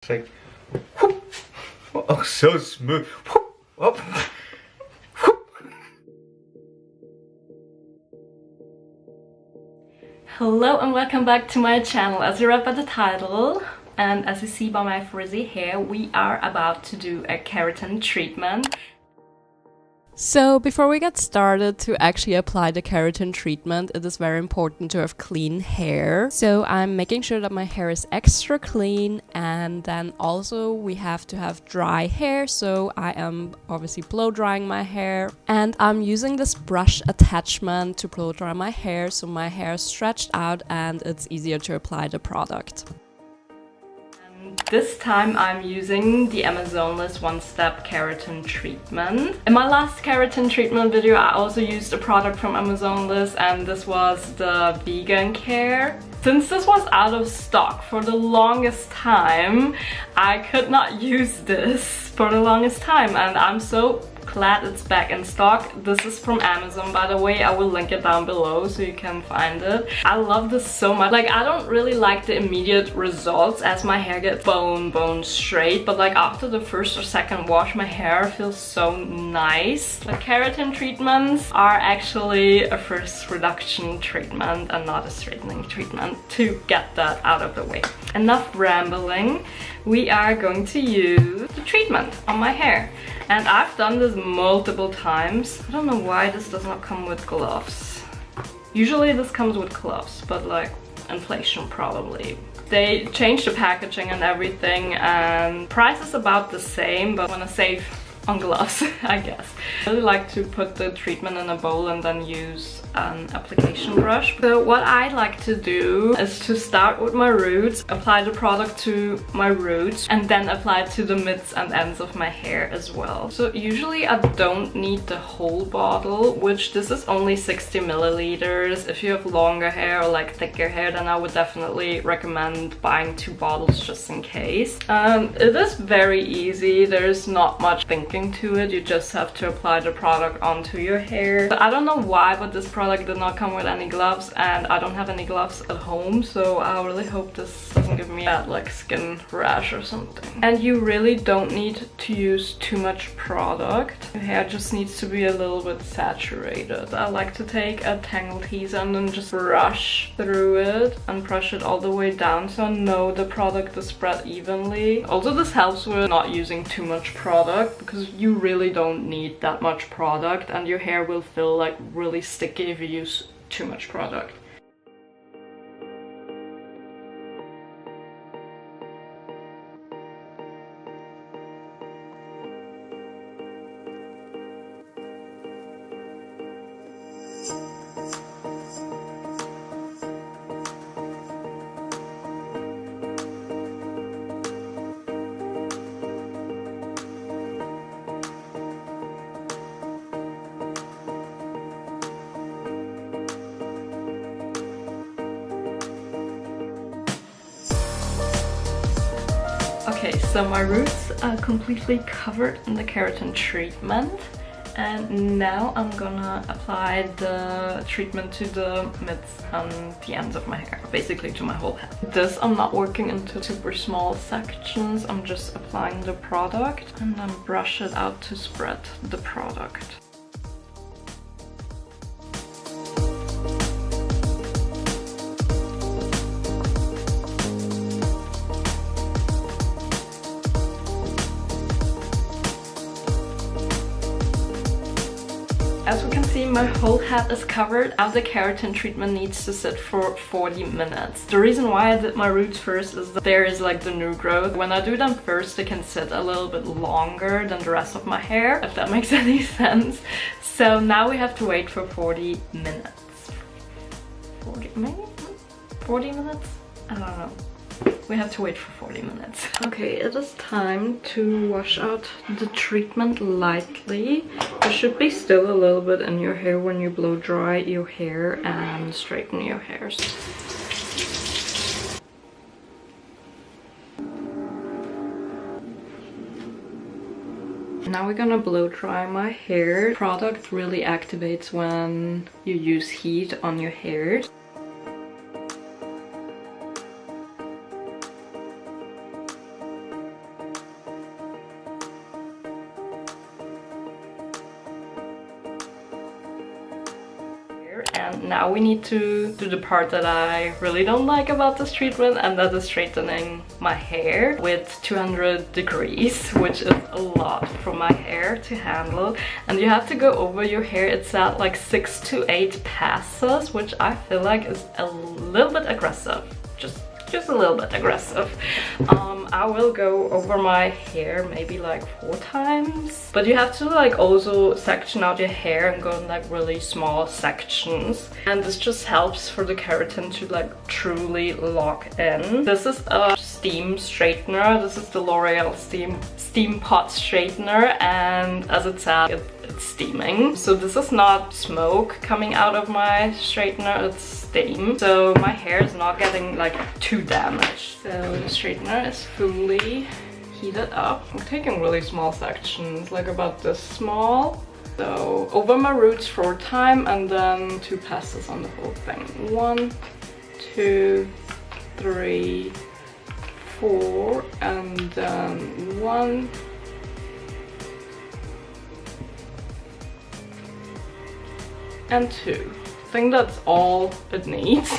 It's like, whoop. Oh, so smooth. Whoop. Whoop. Whoop. Hello and welcome back to my channel. As you read by the title and as you see by my frizzy hair, we are about to do a keratin treatment. So before we get started to actually apply the keratin treatment, it is very important to have clean hair. So I'm making sure that my hair is extra clean, and then also we have to have dry hair. So I am obviously blow drying my hair, and I'm using this brush attachment to blow dry my hair so my hair is stretched out and it's easier to apply the product. This time I'm using the Amazonless one-step keratin treatment. In my last keratin treatment video I also used a product from Amazonless, and this was the vegan care. Since this was out of stock for the longest time, I could not use this for the longest time, and I'm so glad it's back in stock. This is from Amazon, by the way. I will link it down below so you can find it. I love this so much. Like, I don't really like the immediate results as my hair gets bone straight, but like after the first or second wash my hair feels so nice. The keratin treatments are actually a frizz reduction treatment and not a straightening treatment, to get that out of the way. Enough rambling. We are going to use the treatment on my hair. And I've done this multiple times. I don't know why this does not come with gloves. Usually this comes with gloves, but like inflation probably. They changed the packaging and everything, and price is about the same, but I want to save on gloves, I guess. I really like to put the treatment in a bowl and then use an application brush. So what I like to do is to start with my roots, apply the product to my roots, and then apply it to the mids and ends of my hair as well. So usually I don't need the whole bottle, which this is only 60 milliliters. If you have longer hair or like thicker hair, then I would definitely recommend buying 2 bottles just in case. It is very easy. There's not much thinking to it. You just have to apply the product onto your hair. But I don't know why, but this product did not come with any gloves, and I don't have any gloves at home, so I really hope this doesn't give me that like skin rash or something. And you really don't need to use too much product. Your hair just needs to be a little bit saturated. I like to take a tangle teaser and then just brush through it and brush it all the way down so I know the product is spread evenly. Also, this helps with not using too much product, because you really don't need that much product and your hair will feel like really sticky if you use too much product. Okay, so my roots are completely covered in the keratin treatment, and now I'm gonna apply the treatment to the mids and the ends of my hair, basically to my whole head. This I'm not working into super small sections, I'm just applying the product and then brush it out to spread the product. As we can see, my whole head is covered. Now the keratin treatment needs to sit for 40 minutes. The reason why I did my roots first is that there is like the new growth. When I do them first, they can sit a little bit longer than the rest of my hair, if that makes any sense. So now we have to wait for 40 minutes. 40 minutes? 40 minutes? I don't know. We have to wait for 40 minutes. Okay, it is time to wash out the treatment lightly. There should be still a little bit in your hair when you blow dry your hair and straighten your hairs. Now we're gonna blow dry my hair. Product really activates when you use heat on your hair. And now we need to do the part that I really don't like about this treatment, and that is straightening my hair with 200 degrees, which is a lot for my hair to handle. And you have to go over your hair. It's at like 6 to 8 passes, which I feel like is a little bit aggressive. Just a little bit aggressive. I will go over my hair maybe like 4 times, but you have to like also section out your hair and go in like really small sections, and this just helps for the keratin to like truly lock in. This is a steam straightener. This is the L'Oreal steam pot straightener, and as it said, it's steaming. So this is not smoke coming out of my straightener, it's steam. So my hair is not getting like too damaged. So the straightener is fully heated up. I'm taking really small sections, like about this small. So over my roots 4 times, and then 2 passes on the whole thing. 1, 2, 3, 4, and then 1, and 2. I think that's all it needs.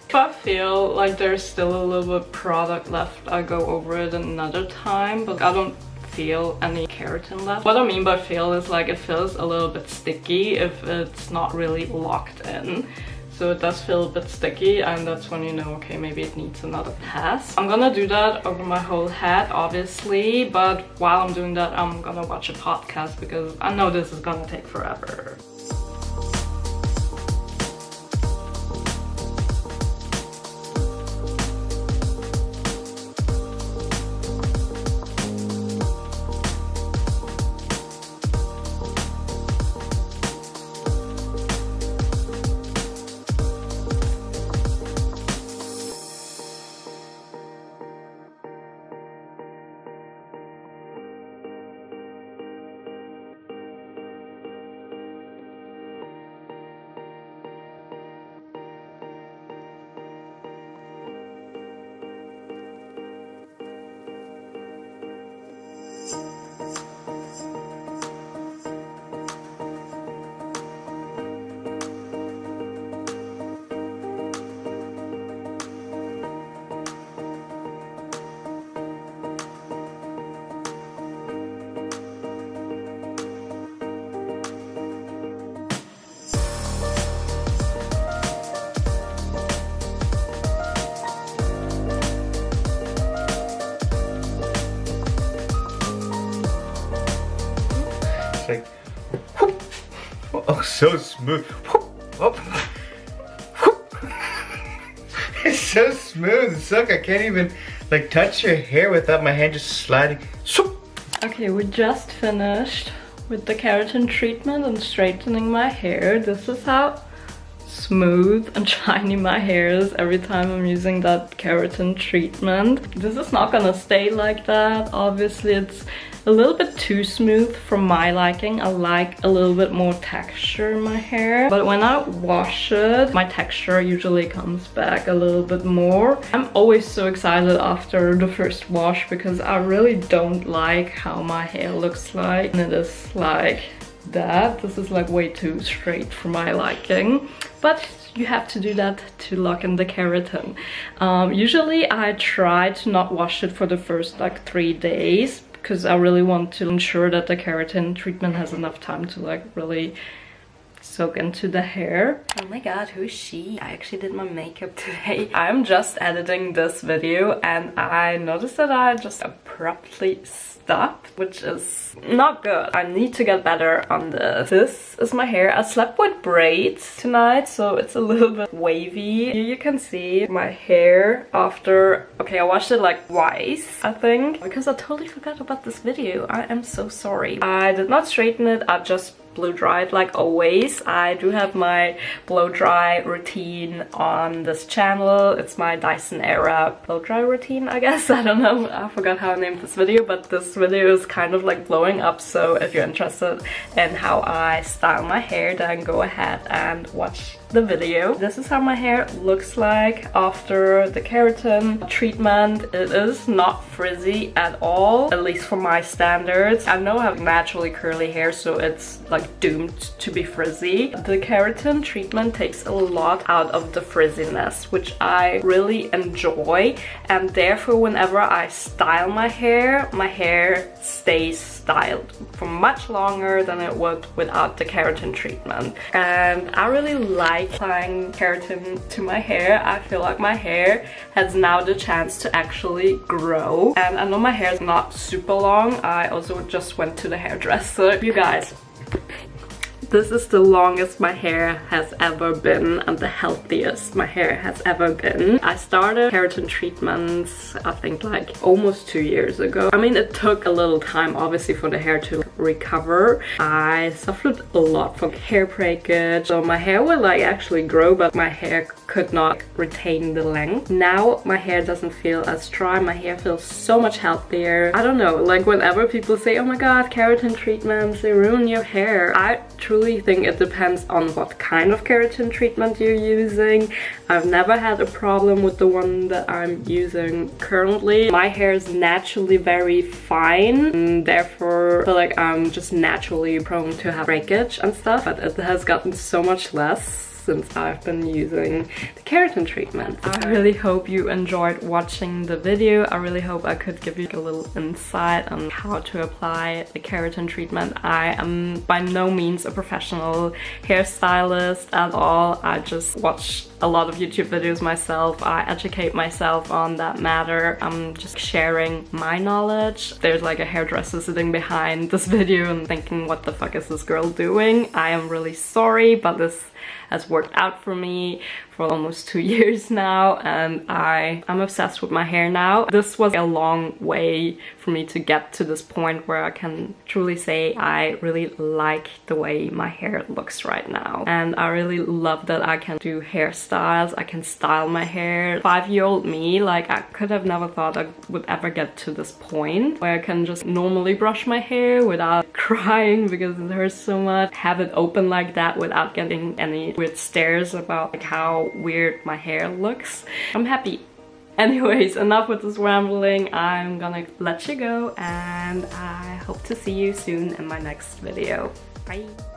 If I feel like there's still a little bit product left, I go over it another time, but I don't feel any keratin left. What I mean by feel is like it feels a little bit sticky if it's not really locked in. So it does feel a bit sticky, and that's when you know, okay, maybe it needs another pass. I'm gonna do that over my whole head, obviously, but while I'm doing that, I'm gonna watch a podcast because I know this is gonna take forever. Like, whoop. Oh, so smooth. Whoop. Oh. Whoop. It's so smooth. It's like I can't even like touch your hair without my hand just sliding. Okay, we just finished with the keratin treatment and straightening my hair. This is how smooth and shiny my hair is every time I'm using that keratin treatment. This is not gonna stay like that. Obviously, it's a little bit too smooth for my liking. I like a little bit more texture in my hair, but when I wash it, my texture usually comes back a little bit more. I'm always so excited after the first wash because I really don't like how my hair looks like, and it is like that. This is like way too straight for my liking, but you have to do that to lock in the keratin. Usually I try to not wash it for the first like 3 days because I really want to ensure that the keratin treatment has enough time to like really soak into the hair. Oh my god, who's she? I actually did my makeup today. I'm just editing this video and I noticed that I just abruptly stopped, which is not good. I need to get better on this. This is my hair. I slept with braids tonight, so it's a little bit wavy. Here you can see my hair after, okay, I washed it like twice, I think, because I totally forgot about this video. I am so sorry. I did not straighten it, I just blow dried like always. I do have my blow dry routine on this channel. It's my Dyson era blow dry routine, I guess. I don't know, I forgot how I named this video, but this video is kind of like blowing up, so if you're interested in how I style my hair, then go ahead and watch the video. This is how my hair looks like after the keratin treatment. It is not frizzy at all, at least for my standards. I know I have naturally curly hair, so it's like doomed to be frizzy. The keratin treatment takes a lot out of the frizziness, which I really enjoy, and therefore whenever I style my hair stays styled for much longer than it would without the keratin treatment. And I really like applying keratin to my hair. I feel like my hair has now the chance to actually grow, and I know my hair is not super long. I also just went to the hairdresser. You guys, this is the longest my hair has ever been and the healthiest my hair has ever been. I started keratin treatments, I think like almost 2 years ago. I mean, it took a little time obviously for the hair to recover. I suffered a lot from hair breakage, so my hair would like actually grow, but my hair could not retain the length. Now my hair doesn't feel as dry, my hair feels so much healthier. I don't know, like whenever people say, oh my god, keratin treatments, they ruin your hair, I truly think it depends on what kind of keratin treatment you're using. I've never had a problem with the one that I'm using currently. My hair is naturally very fine, and therefore I feel like I'm just naturally prone to have breakage and stuff, but it has gotten so much less since I've been using the keratin treatment. I really hope you enjoyed watching the video. I really hope I could give you a little insight on how to apply the keratin treatment. I am by no means a professional hairstylist at all. I just watch a lot of YouTube videos myself. I educate myself on that matter. I'm just sharing my knowledge. There's like a hairdresser sitting behind this video and thinking, what the fuck is this girl doing? I am really sorry, but this has worked out for me for almost 2 years now, and I'm obsessed with my hair now. This was a long way for me to get to this point where I can truly say I really like the way my hair looks right now. And I really love that I can do hairstyles, I can style my hair. 5-year-old me, like I could have never thought I would ever get to this point where I can just normally brush my hair without crying because it hurts so much. Have it open like that without getting any weird stares about like how weird my hair looks. I'm happy. Anyways, enough with this rambling. I'm gonna let you go, and I hope to see you soon in my next video. Bye!